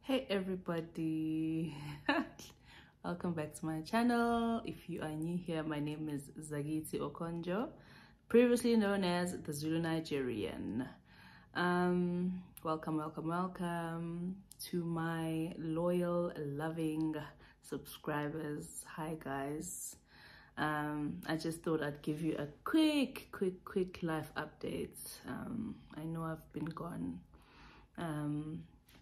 Hey everybody, welcome back to my channel. If you are new here, my name is Zagiti Okonjo, previously known as the Zulu Nigerian. Welcome to my loyal, loving subscribers. Hi guys. I just thought I'd give you a quick life update. I know I've been gone.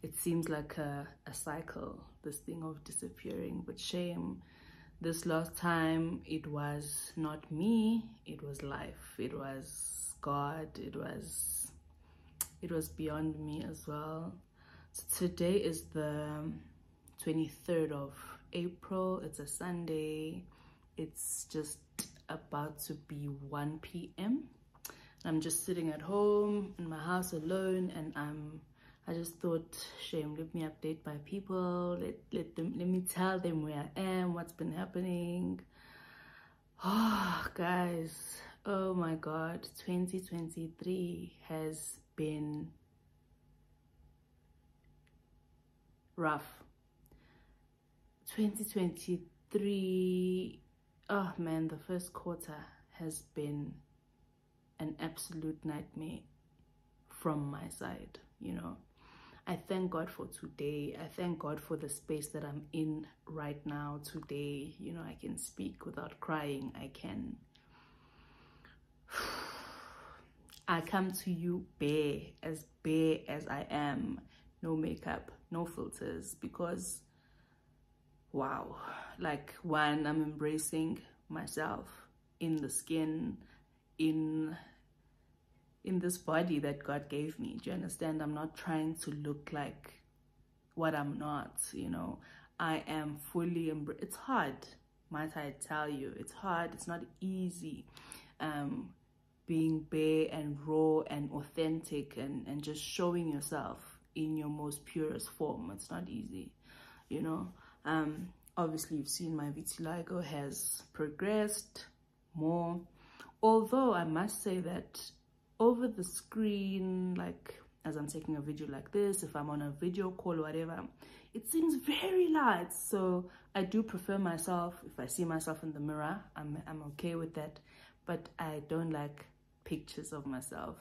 It seems like a cycle, this thing of disappearing, but shame. This last time, it was not me, it was life, it was God, it was beyond me as well. So today is the 23rd of April, it's a Sunday, it's just about to be 1 p.m. I'm just sitting at home in my house alone, and I just thought, shame, let me update my people, let me tell them where I am, what's been happening. Oh guys, oh my god, 2023 has been rough. 2023, oh man, the first quarter has been an absolute nightmare from my side, you know. I thank God for today. I thank God for the space that I'm in right now today. You know, I can speak without crying. I come to you bare as I am. No makeup, no filters, because wow, like, one, I'm embracing myself in the skin, in this body that God gave me. Do you understand? I'm not trying to look like what I'm not, you know. I am fully it's hard, might I tell you. It's hard, it's not easy, being bare and raw and authentic and just showing yourself in your most purest form. It's not easy, you know. Obviously you've seen my vitiligo has progressed more, although I must say that over the screen, like as I'm taking a video like this, if I'm on a video call or whatever, it seems very light. So I do prefer myself, if I see myself in the mirror, I'm okay with that, but I don't like pictures of myself.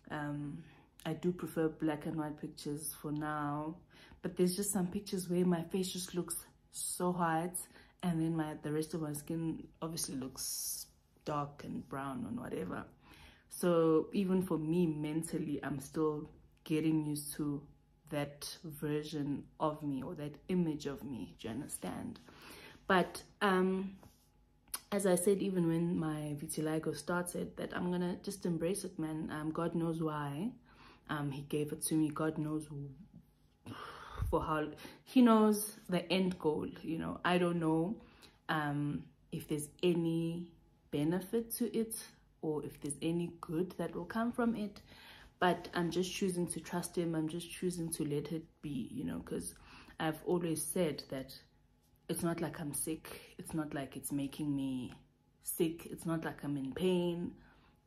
I do prefer black and white pictures for now, but there's just some pictures where my face just looks so white, and then the rest of my skin obviously looks dark and brown and whatever. So even for me mentally, I'm still getting used to that version of me, or that image of me. Do you understand? But as I said, even when my vitiligo started, that I'm gonna just embrace it, man. God knows why he gave it to me. God knows for how. He knows the end goal, you know. I don't know if there's any benefit to it, or if there's any good that will come from it, but I'm just choosing to trust him. I'm just choosing to let it be, you know, because I've always said that it's not like I'm sick, it's not like it's making me sick, it's not like I'm in pain,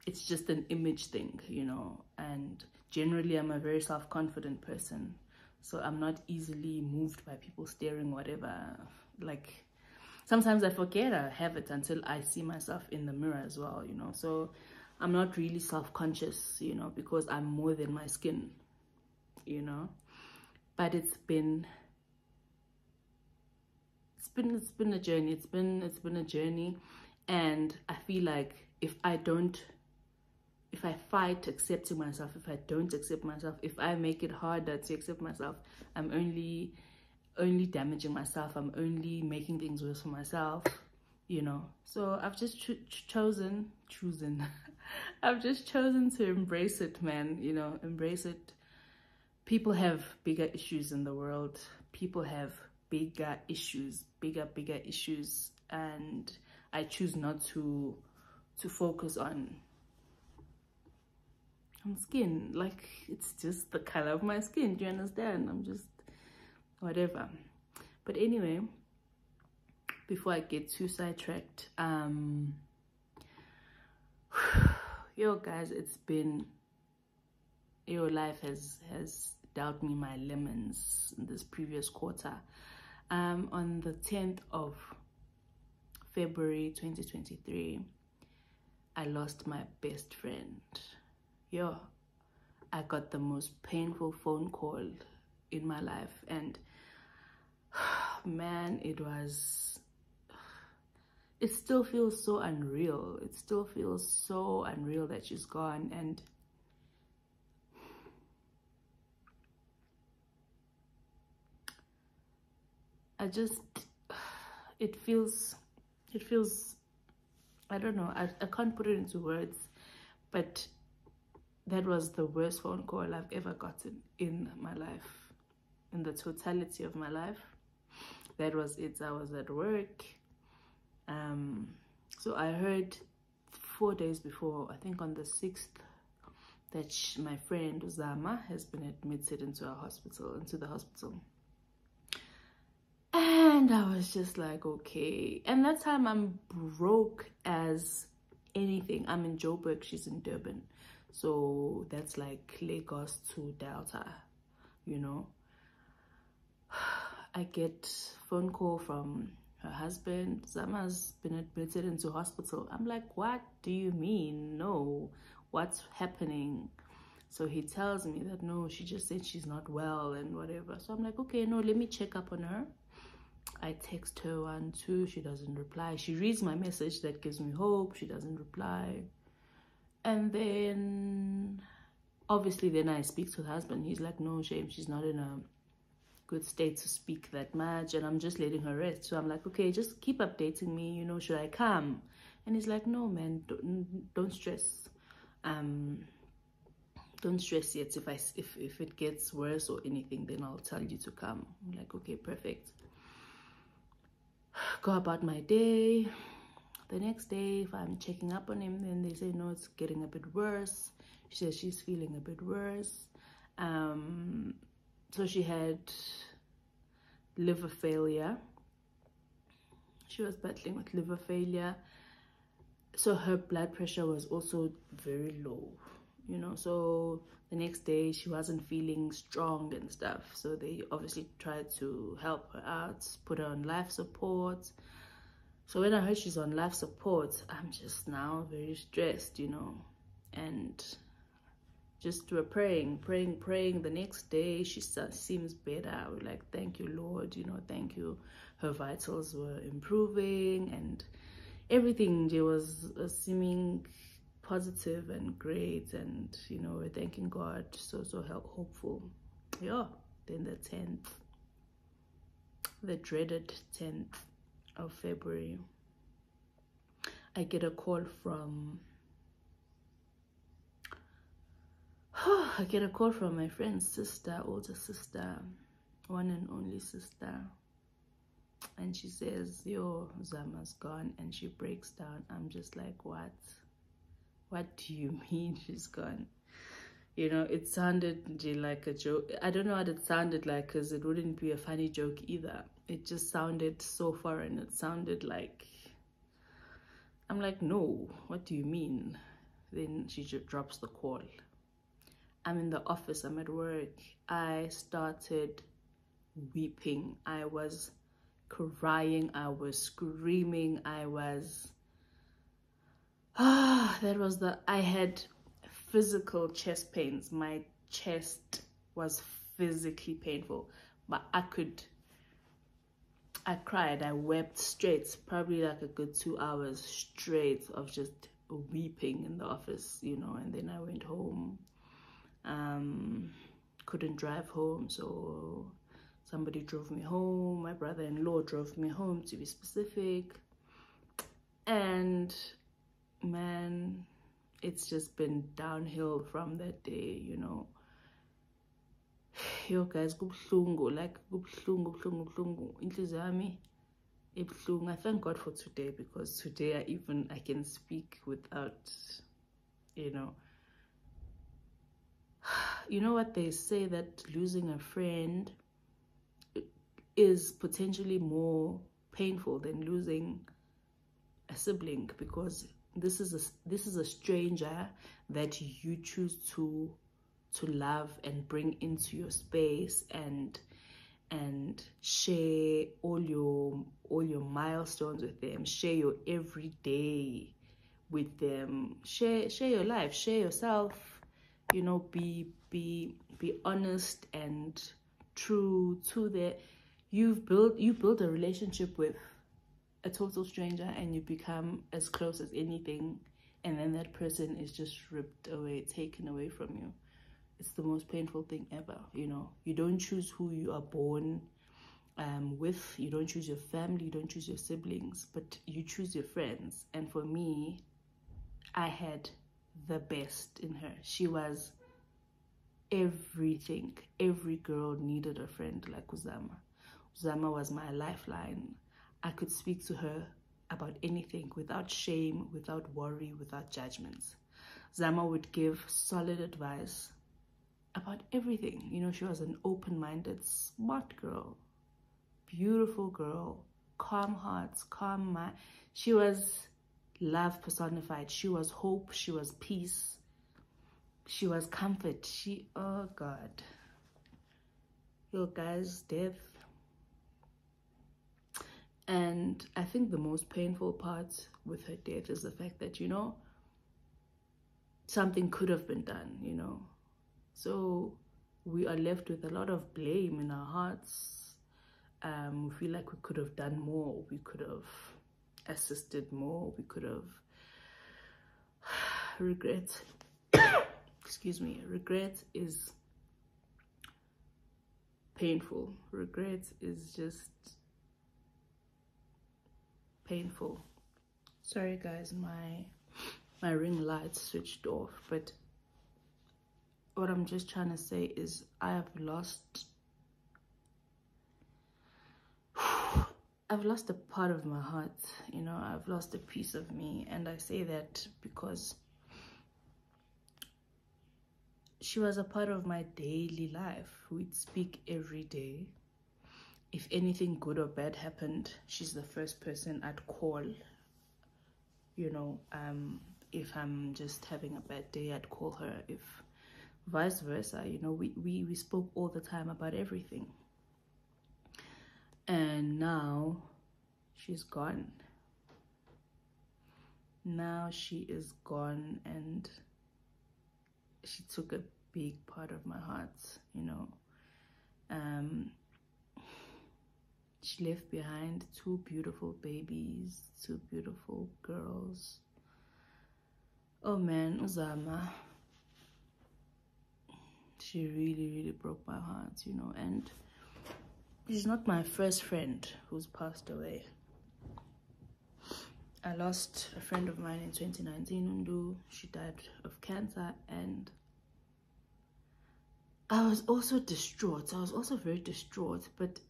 it's just an image thing, you know. And generally I'm a very self-confident person, so I'm not easily moved by people staring, whatever. Like, sometimes I forget I have it until I see myself in the mirror as well, you know. So I'm not really self-conscious, you know, because I'm more than my skin, you know. But it's been a journey. It's been a journey, and I feel like if I fight accepting myself, if I don't accept myself, if I make it harder to accept myself, I'm only damaging myself. I'm only making things worse for myself, you know. So I've just chosen I've just chosen to embrace it, man, you know. Embrace it. People have bigger issues in the world. People have bigger issues, bigger issues, and I choose not to focus on skin. Like, it's just the color of my skin. Do you understand? I'm just whatever. But anyway, before I get too sidetracked, yo guys, it's been, your life has dealt me my lemons in this previous quarter. On the 10th of February 2023, I lost my best friend. Yo, I got the most painful phone call in my life, and man, it still feels so unreal. It still feels so unreal that she's gone. And it feels, I don't know, I can't put it into words, but that was the worst phone call I've ever gotten in my life, in the totality of my life. That was it. I was at work. So I heard 4 days before, I think on the 6th, that my friend Uzama has been admitted into the hospital. And I was just like, okay. And that time I'm broke as anything. I'm in Joburg, she's in Durban. So that's like Lagos to Delta, you know. I get phone call from her husband. Zama's been admitted into hospital. I'm like, what do you mean? No, what's happening? So he tells me that no, she just said she's not well and whatever. So I'm like, okay, no, let me check up on her. I text her 1, 2, she doesn't reply. She reads my message that gives me hope, she doesn't reply. And then obviously then I speak to the husband. He's like, no, shame, she's not in a good state to speak that much, and I'm just letting her rest. So I'm like, okay, just keep updating me, you know, should I come? And he's like, no man, don't stress. Don't stress yet. If it gets worse or anything, then I'll tell you to come. I'm like, okay, perfect. Go about my day. The next day, if I'm checking up on him, then they say no, it's getting a bit worse. She says she's feeling a bit worse. So she had liver failure. She was battling with liver failure. So her blood pressure was also very low, you know. So the next day she wasn't feeling strong and stuff. So they obviously tried to help her out, put her on life support. So when I heard she's on life support, I'm just now very stressed, you know. And just we're praying. The next day she seems better. We're like, thank you, Lord, you know, thank you. Her vitals were improving and everything was seeming positive and great, and you know, we're thanking God, so hopeful. Yeah. Then the 10th, the dreaded 10th of February, I get a call from my friend's sister, older sister, one and only sister. And she says, yo, Zama's gone. And she breaks down. I'm just like, what do you mean she's gone? You know, it sounded like a joke. I don't know what it sounded like, because it wouldn't be a funny joke either. It just sounded so foreign. It sounded like, I'm like, no, what do you mean? Then she just drops the call. I'm in the office, I'm at work. I started weeping. I was crying, I was screaming, I had physical chest pains. My chest was physically painful, but I cried, I wept straight, probably like a good 2 hours straight of just weeping in the office, you know. And then I went home. Couldn't drive home, so somebody drove me home. My brother-in-law drove me home, to be specific. And man, it's just been downhill from that day, you know. Yo guys, kubuhlungu, like kubuhlungu. Inhliziyo yami ibuhlungu. I thank God for today, because today I can speak without, you know. You know what they say, that losing a friend is potentially more painful than losing a sibling, because this is a stranger that you choose to to love and bring into your space, and share all your milestones with them, share your everyday with them, share your life, share yourself, you know, be honest and true to the you build a relationship with a total stranger, and you become as close as anything, and then that person is just ripped away, taken away from you. It's the most painful thing ever. You know, you don't choose who you are born with, you don't choose your family, you don't choose your siblings, but you choose your friends. And for me, I had the best in her. She was everything. Every girl needed a friend like Uzama. Uzama was my lifeline. I could speak to her about anything without shame, without worry, without judgments. Zama would give solid advice about everything. You know, she was an open-minded, smart girl, beautiful girl, calm hearts, calm mind. She was love personified. She was hope. She was peace. She was comfort. Oh God. Yo, guys, death. And I think the most painful part with her death is the fact that, you know, something could have been done, you know. So we are left with a lot of blame in our hearts. We feel like we could have done more. We could have assisted more. We could have regret. Excuse me. Regret is painful. Regret is just painful. Sorry guys, my ring light switched off, but what I'm just trying to say is I've lost a part of my heart, you know. I've lost a piece of me, and I say that because she was a part of my daily life. We'd speak every day. If anything good or bad happened, she's the first person I'd call. You know, if I'm just having a bad day, I'd call her. If vice versa, you know, we spoke all the time about everything. And now she's gone. Now she is gone, and she took a big part of my heart, you know. She left behind 2 beautiful babies, 2 beautiful girls. Oh man, Uzama, she really broke my heart, you know. And she's not my first friend who's passed away. I lost a friend of mine in 2019, Undu. She died of cancer, and I was also distraught. I was also very distraught, but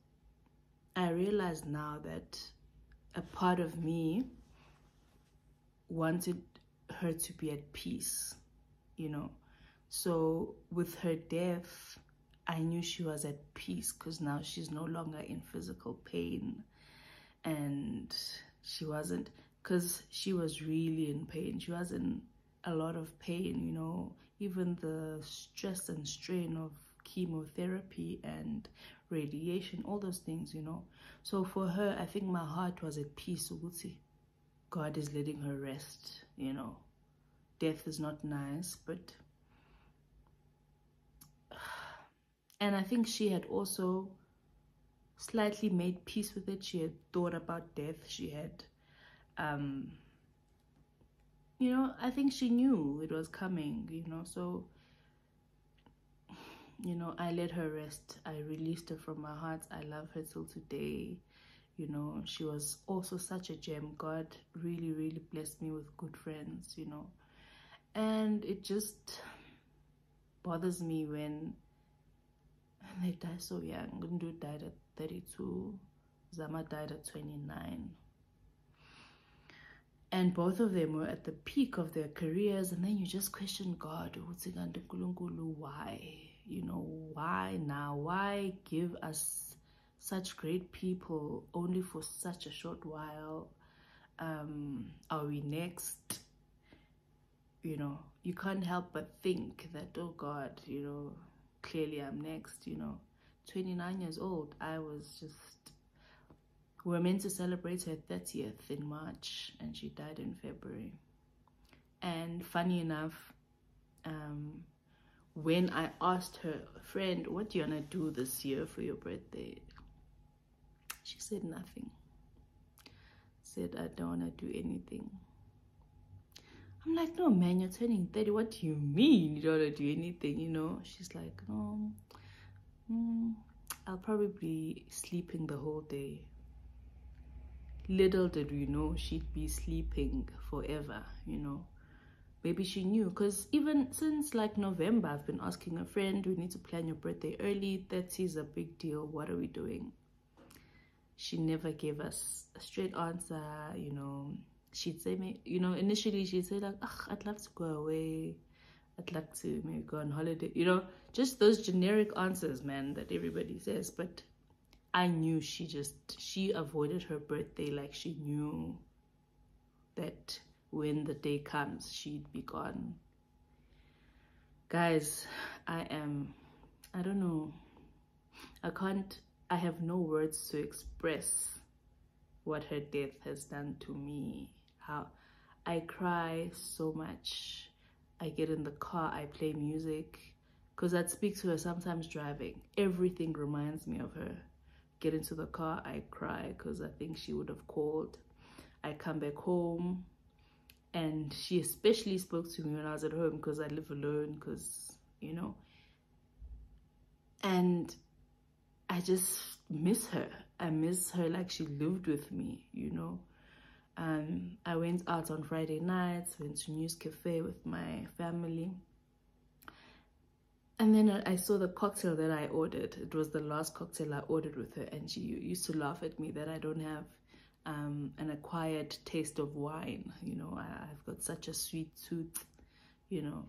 I realize now that a part of me wanted her to be at peace, you know. So with her death, I knew she was at peace, because now she's no longer in physical pain. And she wasn't, because she was really in pain. She was in a lot of pain, you know, even the stress and strain of chemotherapy and radiation, all those things, you know. So for her, I think my heart was at peace. God is letting her rest, you know. Death is not nice, but and I think she had also slightly made peace with it. She had thought about death. She had you know, I think she knew it was coming, you know. So, you know, I let her rest. I released her from my heart. I love her till today. You know, she was also such a gem. God really blessed me with good friends, you know. And it just bothers me when they die so young. Gundu died at 32. Zama died at 29. And both of them were at the peak of their careers. And then you just question God. Why? You know, why now? Why give us such great people only for such a short while? Are we next? You know, you can't help but think that, oh God, you know, clearly I'm next, you know. 29 years old, I was just, we were meant to celebrate her 30th in March, and she died in February. And funny enough, when I asked her, friend, what do you want to do this year for your birthday? She said nothing. Said, I don't want to do anything. I'm like, no, man, you're turning 30. What do you mean you don't want to do anything, you know? She's like, no, I'll probably be sleeping the whole day. Little did we know she'd be sleeping forever, you know. Maybe she knew, because even since like November, I've been asking a friend, we need to plan your birthday early. 30 is a big deal. What are we doing? She never gave us a straight answer, you know. She'd say, you know, initially she'd say like, I'd love to go away. I'd like to maybe go on holiday. You know, just those generic answers, man, that everybody says. But I knew she avoided her birthday like she knew that when the day comes, she'd be gone. Guys, I don't know. I have no words to express what her death has done to me. How I cry so much. I get in the car, I play music, because I'd speak to her sometimes driving. Everything reminds me of her. Get into the car, I cry because I think she would have called. I come back home, and she especially spoke to me when I was at home, because I live alone, because, you know, and I just miss her. I miss her like she lived with me, you know. I went out on Friday nights, went to News Cafe with my family. And then I saw the cocktail that I ordered. It was the last cocktail I ordered with her. And she used to laugh at me that I don't have an acquired taste of wine. You know, I've got such a sweet tooth, you know.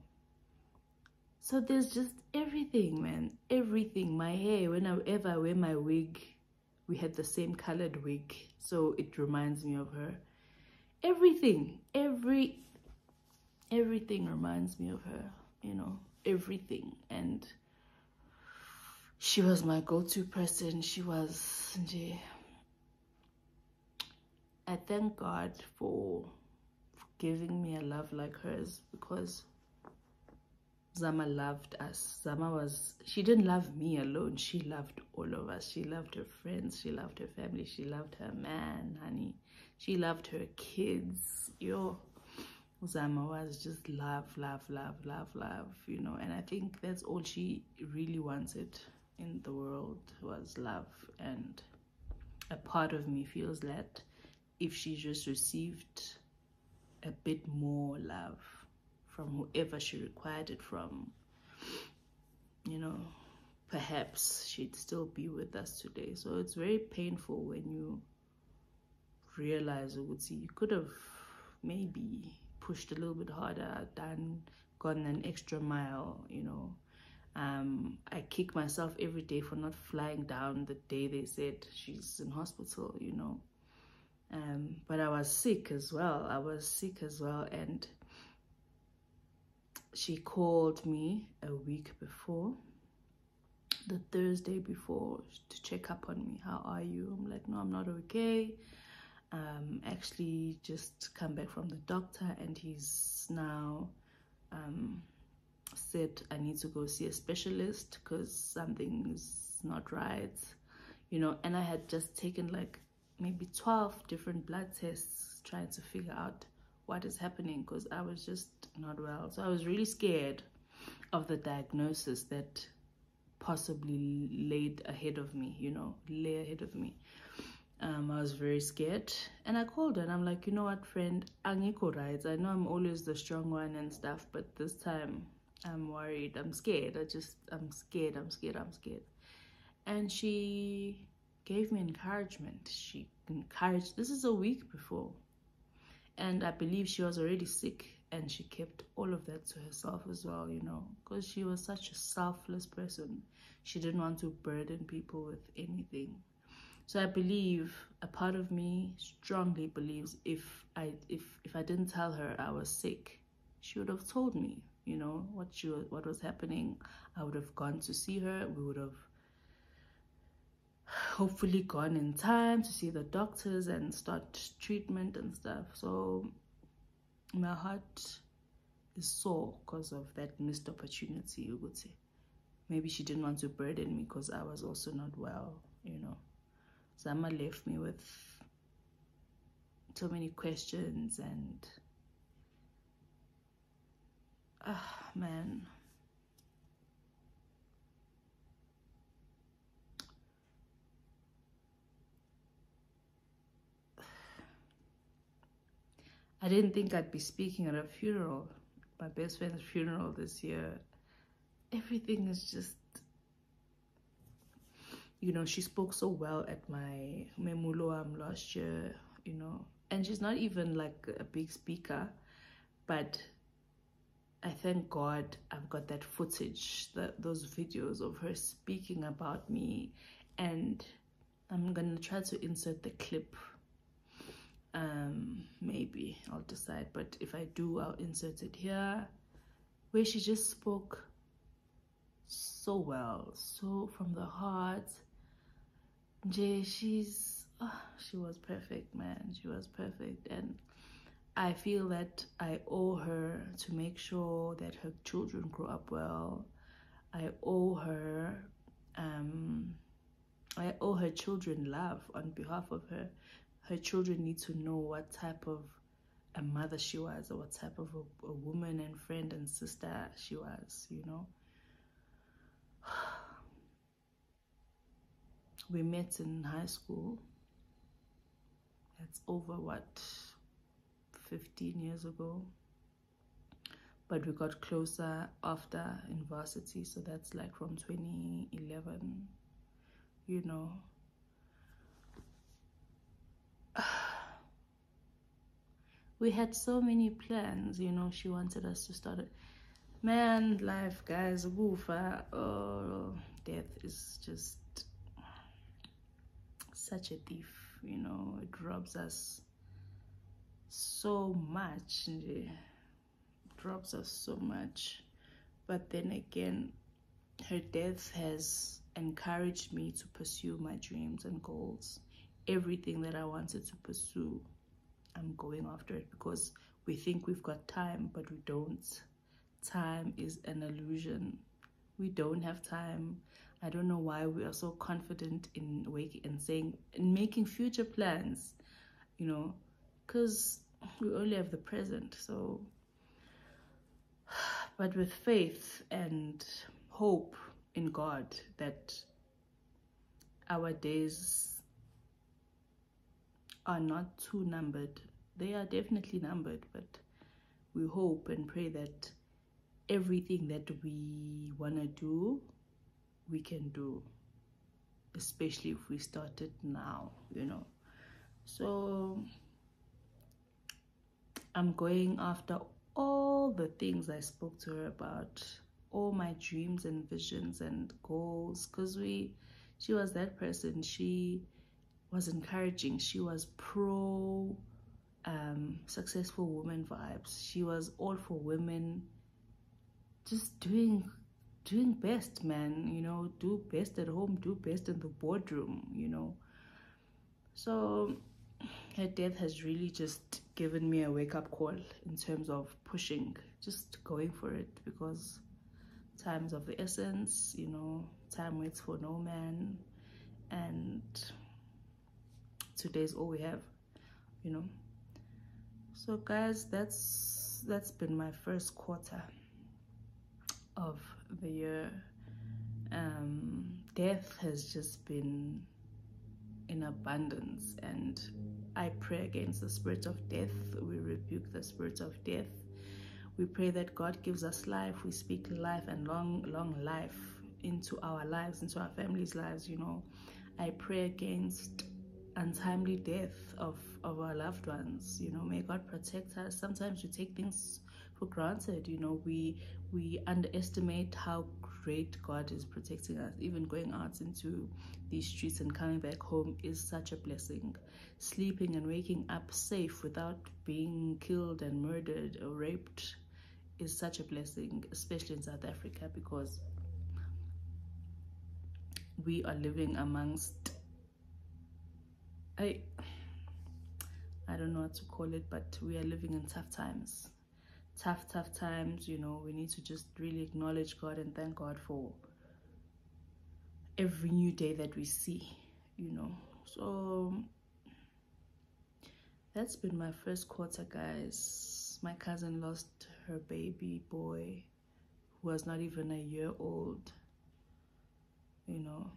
So there's just everything, man. Everything. My hair, whenever I wear my wig, we had the same colored wig. So it reminds me of her. Everything. Everything reminds me of her, you know. Everything. And she was my go-to person. She was... I thank God for giving me a love like hers, because Zama loved us. She didn't love me alone. She loved all of us. She loved her friends. She loved her family. She loved her man, honey. She loved her kids. Yo, Zama was just love, love, love, love, love, you know. And I think that's all she really wanted in the world, was love. And a part of me feels that if she just received a bit more love from whoever she required it from, you know, perhaps she'd still be with us today. So it's very painful when you realize, you could have maybe pushed a little bit harder, gone an extra mile, you know. I kick myself every day for not flying down the day they said she's in hospital, you know. But I was sick as well. And she called me a week before, the Thursday before, to check up on me. How are you? I'm like, no, I'm not okay. Actually just come back from the doctor, and he's now said I need to go see a specialist because something's not right, you know. And I had just taken like maybe 12 different blood tests trying to figure out what is happening, because I was just not well. So I was really scared of the diagnosis that possibly lay ahead of me, you know, I was very scared, and I called her and I'm like, you know what, friend, angiko right? I know I'm always the strong one and stuff, but this time I'm worried, I'm scared. I'm scared. And she gave me encouragement. She encouraged. This is a week before, and I believe she was already sick, and she kept all of that to herself as well, you know, because she was such a selfless person. She didn't want to burden people with anything. So I believe, a part of me strongly believes, if I didn't tell her I was sick, she would have told me, you know, what was happening. I would have gone to see her. We would have hopefully gone in time to see the doctors and start treatment and stuff. So my heart is sore because of that missed opportunity, you would say. Maybe she didn't want to burden me because I was also not well, you know. Zama left me with so many questions and man. I didn't think I'd be speaking at a funeral, my best friend's funeral this year. Everything is just, you know, she spoke so well at my Memuloam last year, you know, and she's not even like a big speaker, but I thank God I've got that footage, those videos of her speaking about me, and I'm gonna try to insert the clip. Maybe I'll decide, but if I do, I'll insert it here, where she just spoke so well, so from the heart. Jay, she was perfect, man. She was perfect, and I feel that I owe her to make sure that her children grow up well. I owe her children love on behalf of her. Her children need to know what type of a mother she was, or what type of a woman and friend and sister she was, you know. We met in high school. That's over, what, 15 years ago. But we got closer after in varsity, so that's like from 2011, you know. We had so many plans, you know. She wanted us to start it. Man, life, guys, woofa. Oh, death is just such a thief, you know. It robs us so much. It robs us so much. But then again, her death has encouraged me to pursue my dreams and goals. Everything that I wanted to pursue, I'm going after it, because we think we've got time, but we don't. Time is an illusion. We don't have time. I don't know why we are so confident in making future plans, you know, because we only have the present. So, but with faith and hope in God that our days are not too numbered. They are definitely numbered, but we hope and pray that everything that we want to do, we can do, especially if we start it now, you know. So I'm going after all the things I spoke to her about, all my dreams and visions and goals, because she was that person. She was encouraging. She was pro successful woman vibes. She was all for women, just doing best, man, you know. Do best at home, do best in the boardroom, you know. So her death has really just given me a wake-up call in terms of pushing, just going for it, because time's of the essence, you know. Time waits for no man, and today's all we have, you know. So guys, that's been my first quarter of the year. Death has just been in abundance, and I pray against the spirit of death. We rebuke the spirit of death. We pray that God gives us life. We speak life and long life into our lives, into our families' lives, you know. I pray against untimely death of our loved ones, you know. May God protect us. Sometimes we take things for granted, you know. We underestimate how great God is protecting us. Even going out into these streets and coming back home is such a blessing. Sleeping and waking up safe without being killed and murdered or raped is such a blessing, especially in South Africa, because we are living amongst, I don't know what to call it, but we are living in tough times. Tough times, you know. We need to just really acknowledge God and thank God for every new day that we see, you know. So that's been my first quarter, guys. My cousin lost her baby boy, who was not even a year old, you know.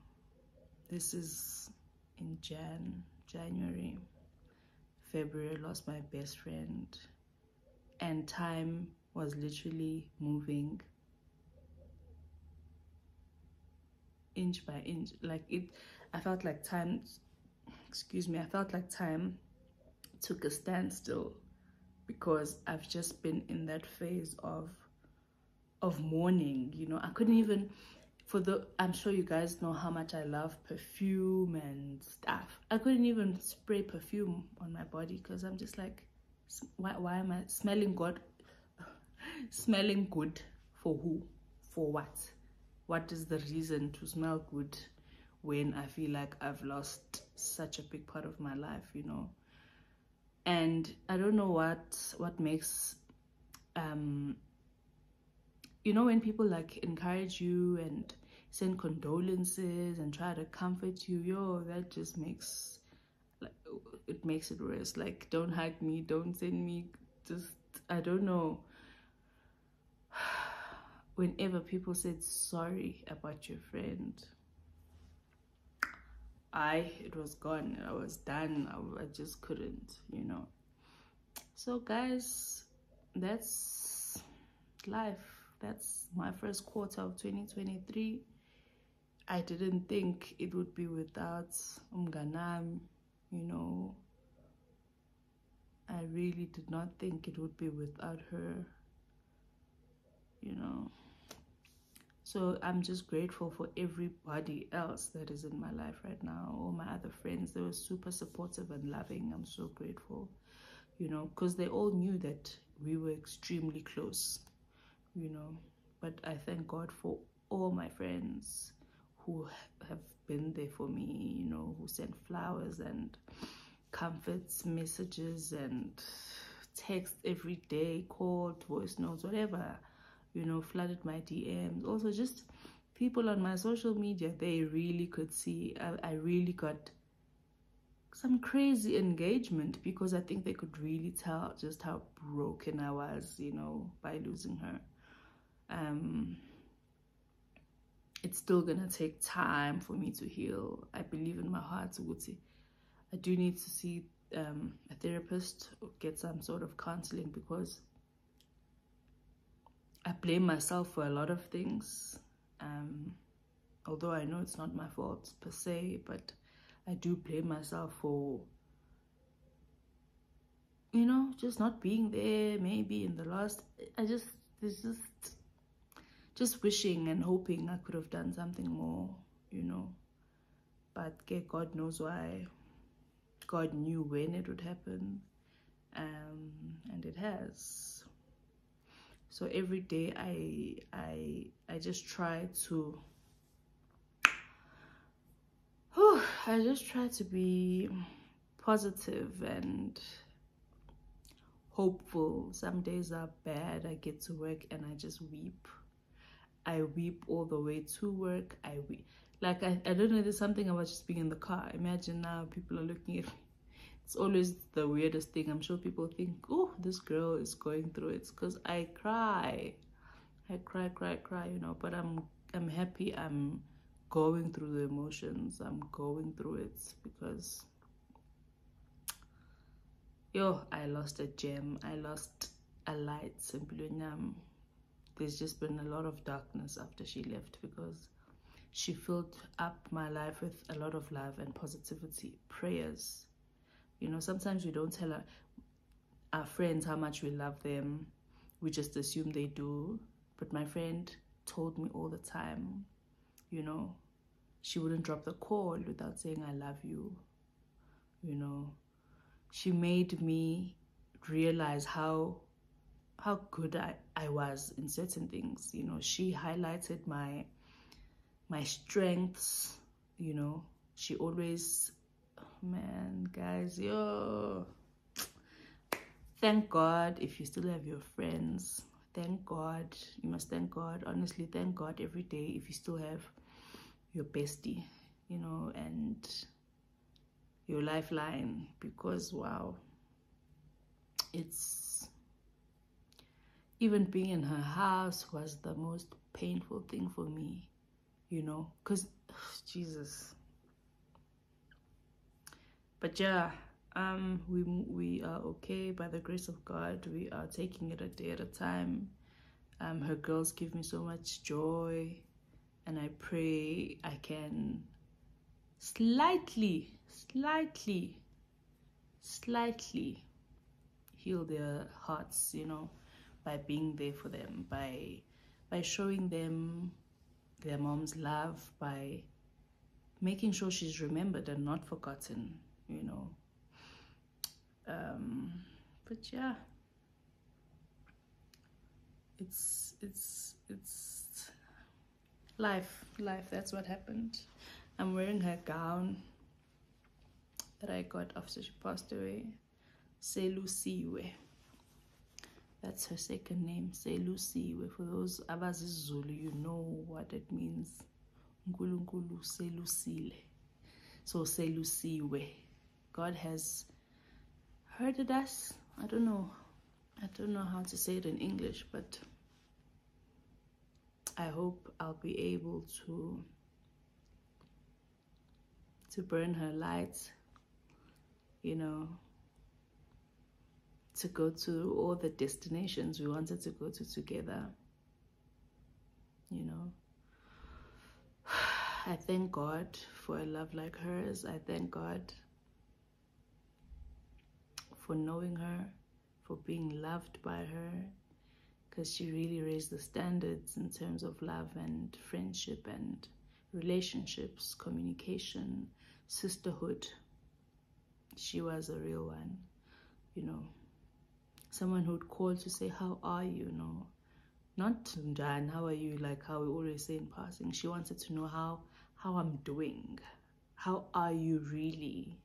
This is in January. February, lost my best friend, and time was literally moving inch by inch. Like it, I felt like time, I felt like time took a standstill, because I've just been in that phase of mourning, you know. I couldn't even, I'm sure you guys know how much I love perfume and stuff. I couldn't even spray perfume on my body, because I'm just like, why am I smelling good? Smelling good for who? For what? What is the reason to smell good when I feel like I've lost such a big part of my life, you know? And I don't know what makes, you know, when people like encourage you and send condolences and try to comfort you, yo, that just makes, like, it makes it worse. Like, don't hug me, don't send me, just, I don't know. Whenever people said sorry about your friend, it was gone. I was done. I just couldn't, you know. So guys, that's life. That's my first quarter of 2023. I didn't think it would be without Umganam, you know. I really did not think it would be without her, you know. So I'm just grateful for everybody else that is in my life right now. All my other friends, they were super supportive and loving. I'm so grateful, you know, because they all knew that we were extremely close, you know. But I thank God for all my friends who have been there for me, you know, who sent flowers and comforts, messages and text every day, called, voice notes, whatever, you know, flooded my DMs. Also just people on my social media, they really could see I really got some crazy engagement, because I think they could really tell just how broken I was, you know, by losing her. It's still gonna take time for me to heal. I believe in my heart, Uguti. I do need to see a therapist or get some sort of counseling, because I blame myself for a lot of things. Although I know it's not my fault per se, but I do blame myself for, you know, just not being there maybe in the last, just wishing and hoping I could have done something more, you know. But God knows why. God knew when it would happen, and it has. So every day I just try to be positive and hopeful. Some days are bad. I get to work and I just weep. I weep all the way to work. I weep. Like, I don't know, there's something about just being in the car. Imagine now people are looking at me. It's always the weirdest thing. I'm sure people think, oh, this girl is going through it, because I cry. I cry, you know. But I'm happy I'm going through the emotions. I'm going through it, because, yo, I lost a gem. I lost a light, simply. There's just been a lot of darkness after she left, because she filled up my life with a lot of love and positivity, prayers. You know, sometimes we don't tell our friends how much we love them. We just assume they do. But my friend told me all the time, you know, she wouldn't drop the call without saying, I love you. You know, she made me realize how good I was in certain things. You know, she highlighted my strengths. You know, she always, man, guys, yo, thank God if you still have your friends. Thank God. You must thank God. Honestly, thank God every day if you still have your bestie, you know, and your lifeline, because wow, it's, even being in her house was the most painful thing for me, you know, because Jesus. But yeah, we are okay by the grace of God. We are taking it a day at a time. Her girls give me so much joy, and I pray I can slightly heal their hearts, you know, by being there for them, by showing them their mom's love, by making sure she's remembered and not forgotten, you know. But yeah, it's life. That's what happened. I'm wearing her gown that I got after she passed away. Selusiwe. That's her second name, Selusiwe. For those abazi Zulu, you know what it means. Nkulunkulu selusile. So Selusiwe. God has heard us. I don't know how to say it in English, but I hope I'll be able to burn her light, you know, to go to all the destinations we wanted to go to together, you know. I thank God for a love like hers. I thank God for knowing her, for being loved by her, because she really raised the standards in terms of love and friendship and relationships, communication, sisterhood. She was a real one, you know. Someone who would call to say, how are you? No, not Jan, how are you, like how we always say in passing. She wanted to know how I'm doing. How are you really?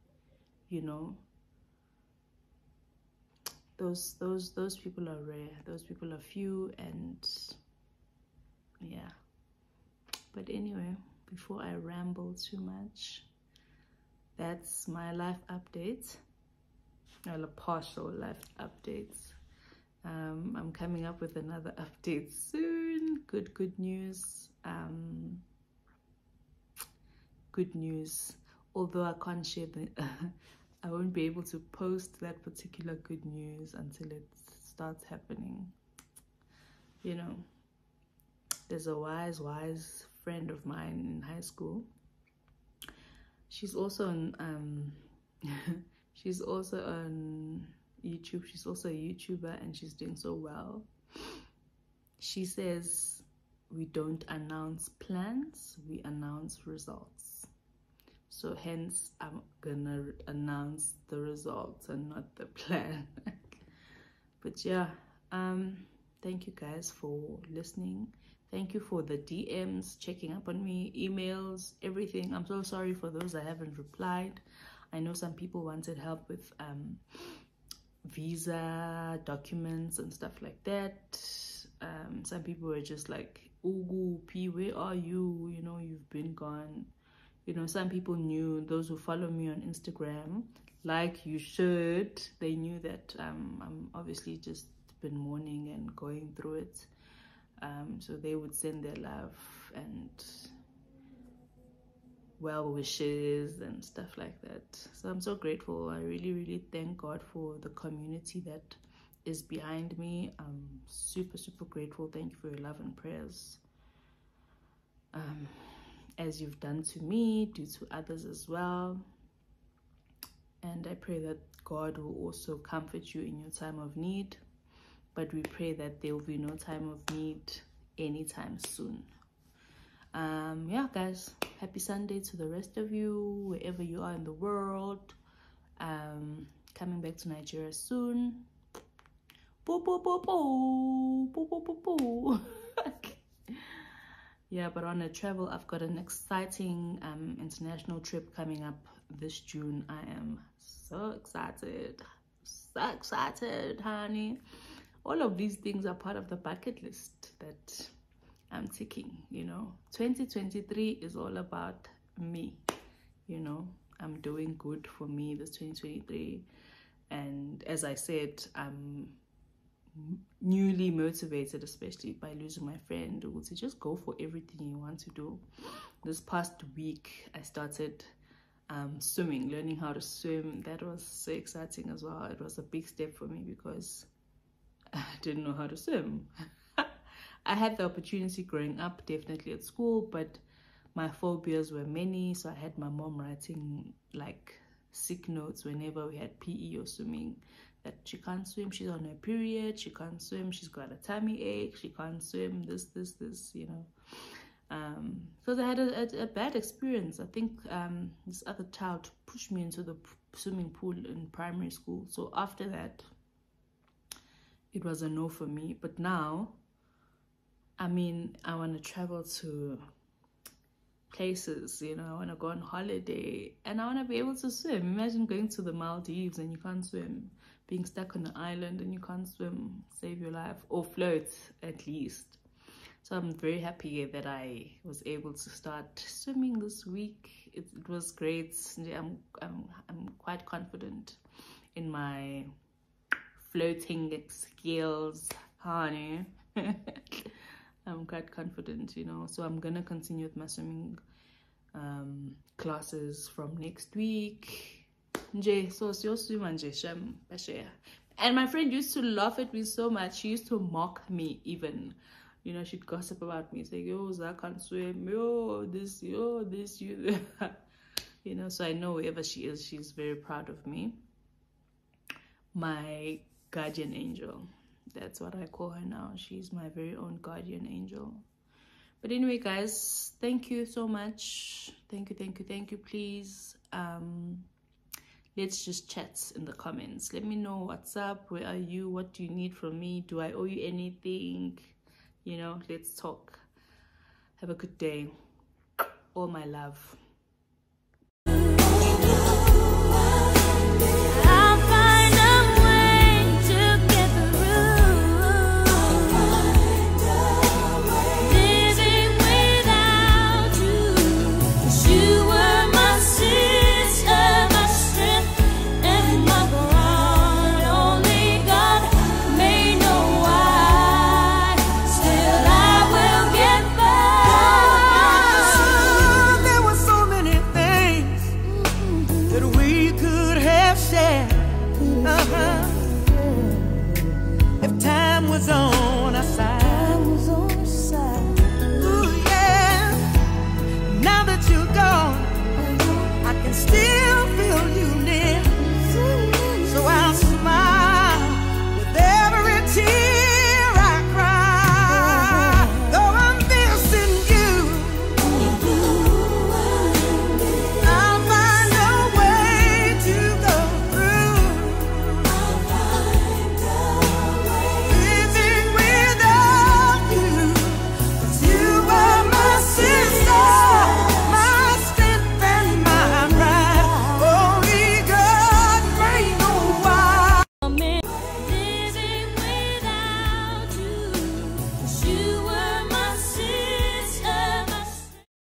You know, those people are rare. Those people are few, and yeah. But anyway, before I ramble too much, that's my life update. Well, a partial life updates. I'm coming up with another update soon. Good news. Good news. Although I can't share the, I won't be able to post that particular good news until it starts happening. You know, there's a wise friend of mine in high school. She's also on she's also on YouTube. She's also a YouTuber, and she's doing so well. She says we don't announce plans, we announce results. So hence I'm gonna announce the results and not the plan. But yeah, thank you guys for listening. Thank you for the DMs, checking up on me, emails, everything. I'm so sorry for those I haven't replied. I know some people wanted help with visa documents and stuff like that. Some people were just like, Ugu P, where are you? You know, you've been gone. You know, some people knew, those who follow me on Instagram, like you should, they knew that I'm obviously just been mourning and going through it. So they would send their love and well wishes and stuff like that. So I'm so grateful. I really thank God for the community that is behind me. I'm super grateful. Thank you for your love and prayers, as you've done to me, do to others as well. And I pray that God will also comfort you in your time of need, but we pray that there will be no time of need anytime soon. Yeah guys, happy Sunday to the rest of you, wherever you are in the world. Coming back to Nigeria soon. Boo, boo, boo, boo. Boo, boo, boo, boo. Yeah, but on a travel, I've got an exciting international trip coming up this June. I am so excited. So excited, honey. All of these things are part of the bucket list that I'm ticking, you know. 2023 is all about me, you know. I'm doing good for me this 2023. And as I said, I'm newly motivated, especially by losing my friend, to just go for everything you want to do. This past week, I started swimming, learning how to swim. That was so exciting as well. It was a big step for me because I didn't know how to swim. I had the opportunity growing up, definitely at school, but my phobias were many. So I had my mom writing like sick notes whenever we had PE or swimming, that she can't swim, she's on her period, she can't swim, she's got a tummy ache, she can't swim, this, you know. Because I had a bad experience. I think this other child pushed me into the swimming pool in primary school. So after that, it was a no for me. But now, I mean, I want to travel to places, you know. I want to go on holiday and I want to be able to swim. Imagine going to the Maldives and you can't swim, being stuck on an island and you can't swim, save your life, or float at least. So I'm very happy that I was able to start swimming this week. It was great. I'm quite confident in my floating skills, honey. I'm quite confident, you know. So I'm gonna continue with my swimming classes from next week. And my friend used to laugh at me so much. She used to mock me even. You know, she'd gossip about me, say, yo, Zach can't swim, yo, this, you. You know, so I know wherever she is, she's very proud of me. My guardian angel. That's what I call her now. She's my very own guardian angel. But anyway, guys, thank you so much. Thank you. Please, let's just chat in the comments. Let me know what's up. Where are you? What do you need from me? Do I owe you anything? You know, let's talk. Have a good day. All my love.